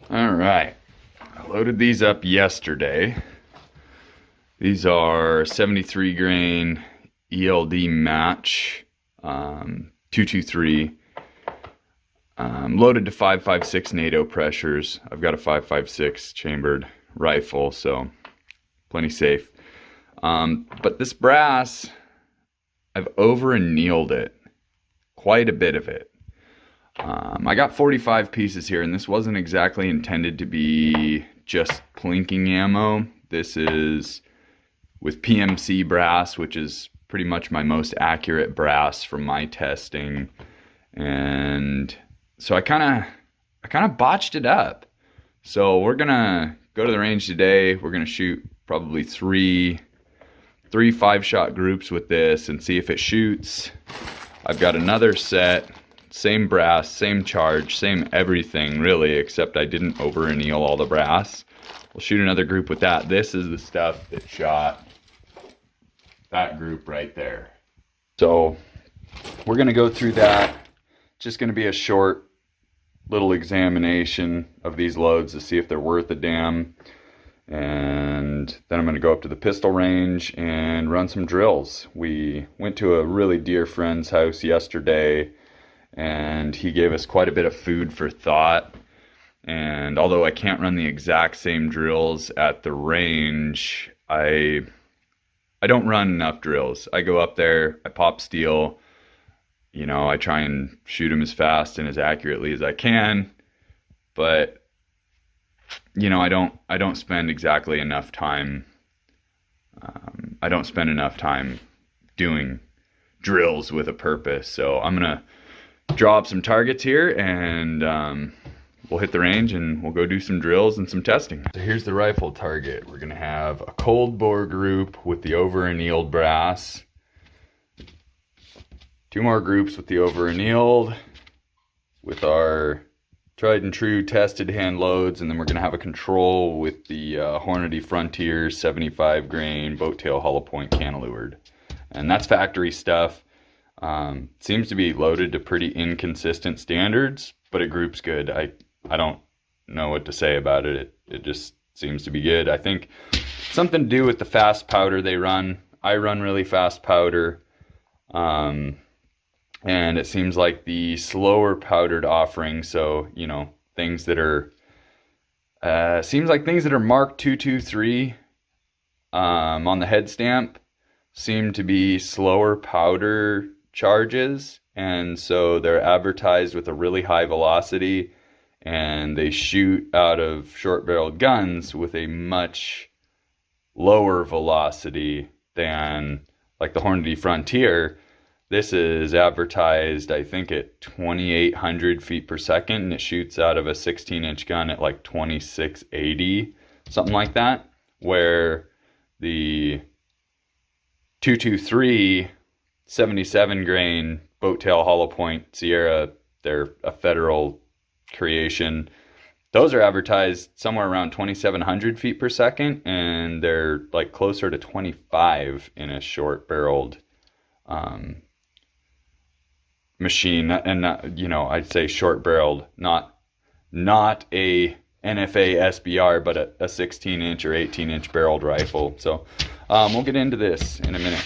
All right, I loaded these up yesterday. These are 73 grain ELD match 223, loaded to 5.56 NATO pressures. I've got a 5.56 chambered rifle, so plenty safe. But this brass, I've over annealed it, quite a bit of it. I got 45 pieces here, and this wasn't exactly intended to be just plinking ammo. This is with PMC brass, which is pretty much my most accurate brass from my testing. And so I kind of botched it up. So we're gonna go to the range today. We're gonna shoot probably three 5-shot groups with this and see if it shoots. I've got another set. Same brass, same charge, same everything really, except I didn't over anneal all the brass. We'll shoot another group with that. This is the stuff that shot that group right there. So we're gonna go through that. Just gonna be a short little examination of these loads to see if they're worth a damn. And then I'm gonna go up to the pistol range and run some drills. We went to a really dear friend's house yesterday, and he gave us quite a bit of food for thought. And although I can't run the exact same drills at the range, I don't run enough drills. I go up there, I pop steel, I try and shoot them as fast and as accurately as I can, but I don't spend exactly enough time. I don't spend enough time doing drills with a purpose. So I'm gonna draw up some targets here, and we'll hit the range and we'll go do some drills and some testing. So here's the rifle target. We're gonna have a cold bore group with the over annealed brass, 2 more groups with the over annealed with our tried and true tested hand loads, and then we're gonna have a control with the Hornady Frontier 75 grain boat tail hollow point cantilevered, and that's factory stuff. Seems to be loaded to pretty inconsistent standards, but it groups good. I don't know what to say about it. It just seems to be good. I think something to do with the fast powder they run. I run really fast powder, and it seems like the slower powdered offering, so things that are seems like things that are marked 223 on the head stamp seem to be slower powder charges, and so they're advertised with a really high velocity, and they shoot out of short-barreled guns with a much lower velocity than like the Hornady Frontier. This is advertised, I think, at 2,800 feet per second, and it shoots out of a 16-inch gun at like 2680, something like that, where the 223 77 grain boat tail hollow point Sierra, they're a federal creation. Those are advertised somewhere around 2,700 feet per second, and they're like closer to 25 in a short barreled machine. And I'd say short barreled, not a NFA SBR, but a 16-inch or 18-inch barreled rifle. So we'll get into this in a minute.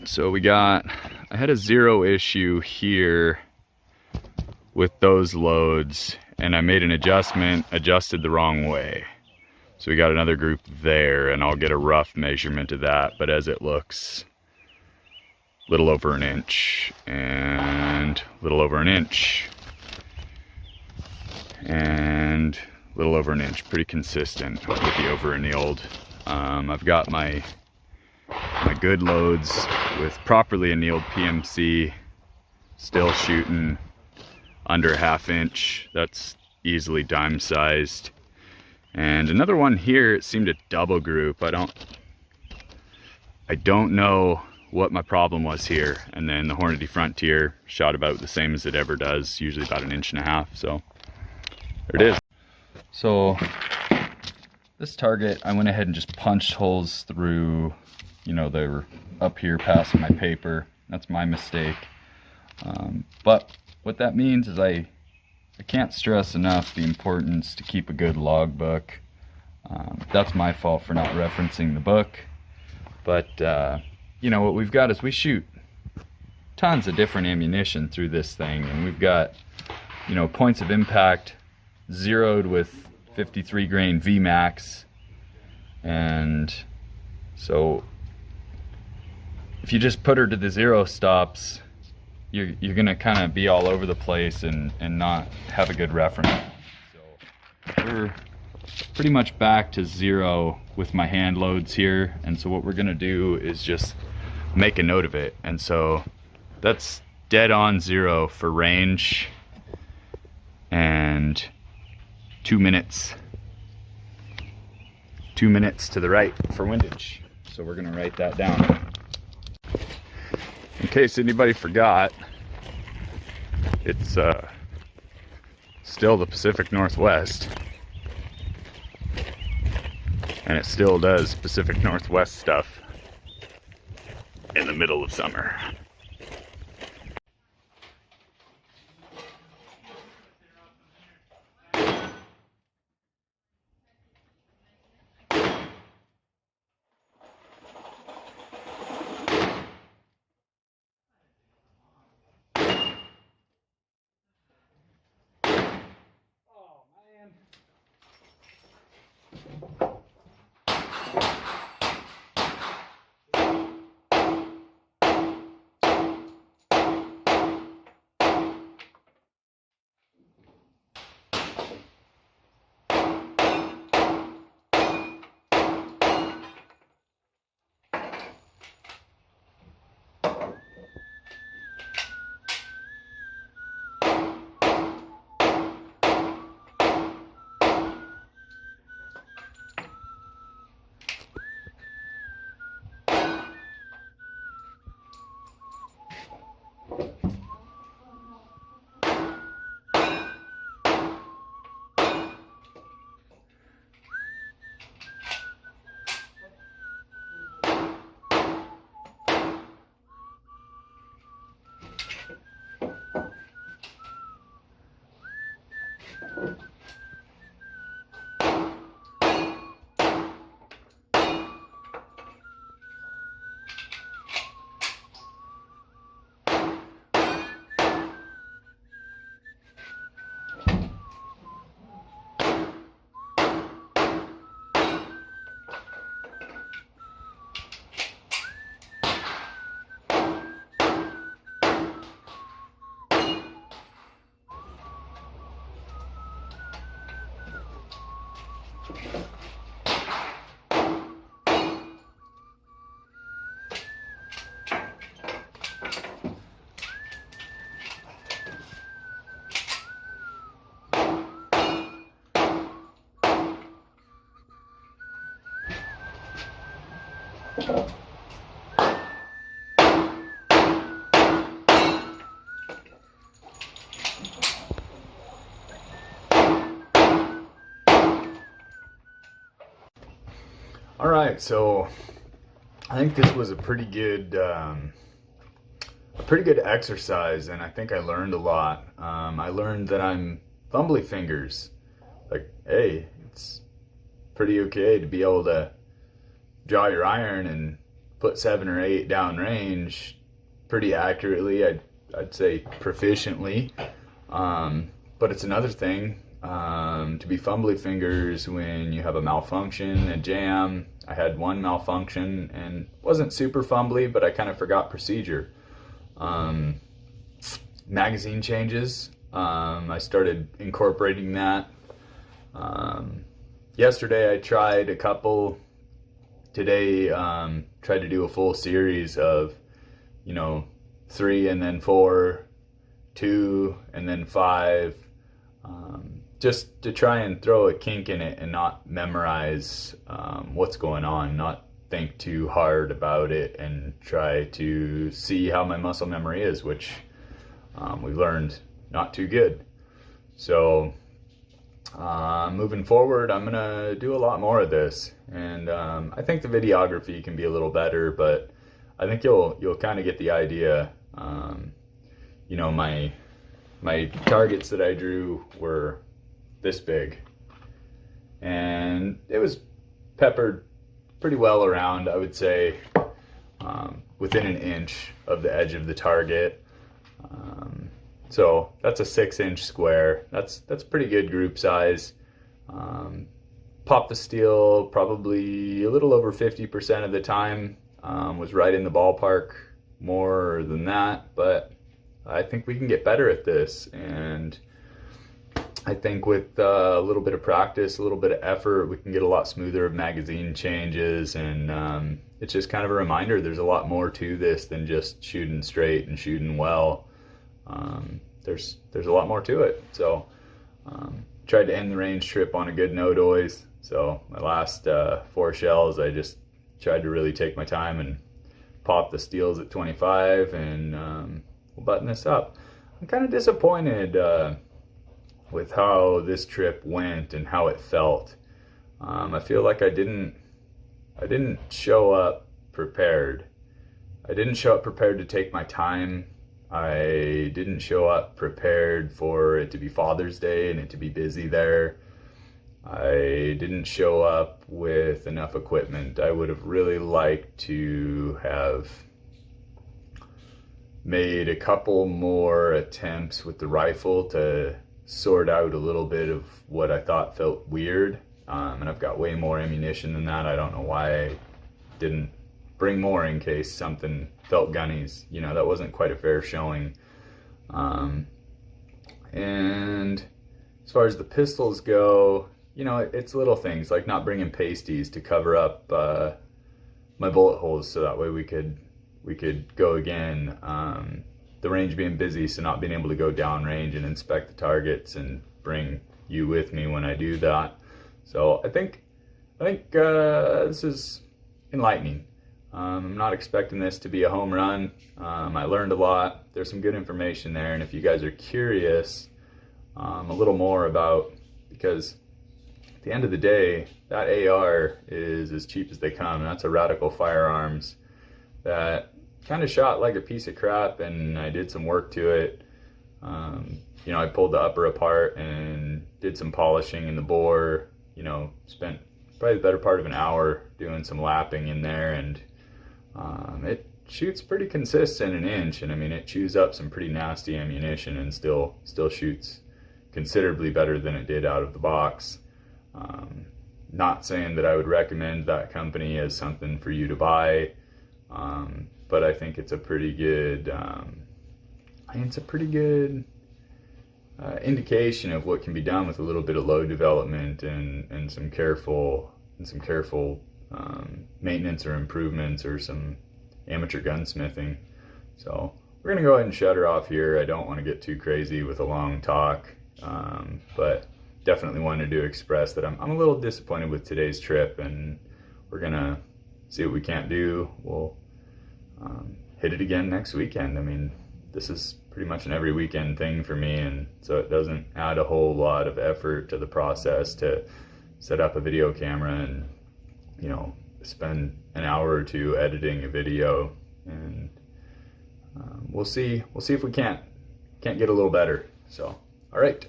So I had a 0 issue here with those loads, and I made an adjusted the wrong way. So we got another group there, and I'll get a rough measurement of that, but as it looks, a little over an inch, and a little over an inch, and a little over an inch. Pretty consistent with the over annealed. I've got my good loads with properly annealed PMC still shooting under 1/2 inch. That's easily dime sized. And another one here, it seemed to double group. I don't know what my problem was here. And then the Hornady Frontier shot about the same as it ever does, usually about 1.5 inches. So there it is. So this target, I went ahead and just punched holes through, you know, they were up here passing my paper. That's my mistake. But what that means is I can't stress enough the importance to keep a good logbook. That's my fault for not referencing the book. But, you know, what we've got is we shoot tons of different ammunition through this thing. And we've got, you know, points of impact zeroed with 53 grain VMAX. And so if you just put her to the 0 stops, you're gonna kind of be all over the place and not have a good reference. So we're pretty much back to 0 with my hand loads here, and so what we're gonna do is just make a note of it. And so that's dead on 0 for range, and 2 minutes. 2 minutes to the right for windage. So we're gonna write that down. In case anybody forgot, it's still the Pacific Northwest, and it still does Pacific Northwest stuff in the middle of summer. All right, so I think this was a pretty good exercise, and I think I learned a lot. I learned that I'm fumbly fingers. Like, hey, it's pretty okay to be able to draw your iron and put 7 or 8 down range pretty accurately. I'd say proficiently. But it's another thing to be fumbly fingers when you have a malfunction, a jam. I had one malfunction and wasn't super fumbly, but I kind of forgot procedure. Magazine changes. I started incorporating that. Yesterday I tried a couple. Today tried to do a full series of, 3 and then 4, 2 and then 5, just to try and throw a kink in it and not memorize what's going on, not think too hard about it, and try to see how my muscle memory is, which we've learned not too good. So moving forward, I'm gonna do a lot more of this, and I think the videography can be a little better, but I think you'll kind of get the idea. My targets that I drew were this big, and it was peppered pretty well around, I would say, within an inch of the edge of the target. So that's a 6-inch square. That's pretty good group size. Popped the steel probably a little over 50% of the time. Was right in the ballpark, more than that, but I think we can get better at this, and I think with a little bit of practice, a little bit of effort, we can get a lot smoother of magazine changes, and it's just kind of a reminder there's a lot more to this than just shooting straight and shooting well. There's a lot more to it. So tried to end the range trip on a good note always. So my last 4 shells, I just tried to really take my time and pop the steels at 25, and we'll button this up. I'm kind of disappointed with how this trip went and how it felt. I feel like I didn't show up prepared. I didn't show up prepared to take my time. I didn't show up prepared for it to be Father's Day and it to be busy there. I didn't show up with enough equipment. I would have really liked to have made a couple more attempts with the rifle to sort out a little bit of what I thought felt weird. And I've got way more ammunition than that. I don't know why I didn't bring more in case something felt gunnies. That wasn't quite a fair showing. And as far as the pistols go, it's little things like not bringing pasties to cover up my bullet holes, so that way we could go again. The range being busy, so not being able to go down range and inspect the targets and bring you with me when I do that. So I think this is enlightening. I'm not expecting this to be a home run. I learned a lot. There's some good information there, and if you guys are curious a little more about, because at the end of the day, that AR is as cheap as they come, and that's a Radical Firearms that kind of shot like a piece of crap, and I did some work to it. I pulled the upper apart and did some polishing in the bore, spent probably the better part of an hour doing some lapping in there, and it shoots pretty consistent an inch, and I mean it chews up some pretty nasty ammunition and still shoots considerably better than it did out of the box. Not saying that I would recommend that company as something for you to buy, but I think it's a pretty good indication of what can be done with a little bit of load development and some careful maintenance or improvements or some amateur gunsmithing. So we're gonna go ahead and shut her off here. I don't want to get too crazy with a long talk, but definitely wanted to express that I'm a little disappointed with today's trip, and we're gonna see what we can't do. We'll hit it again next weekend. I mean, this is pretty much an every weekend thing for me, and so it doesn't add a whole lot of effort to the process to set up a video camera and spend an hour or two editing a video, and we'll see if we can't get a little better. So all right.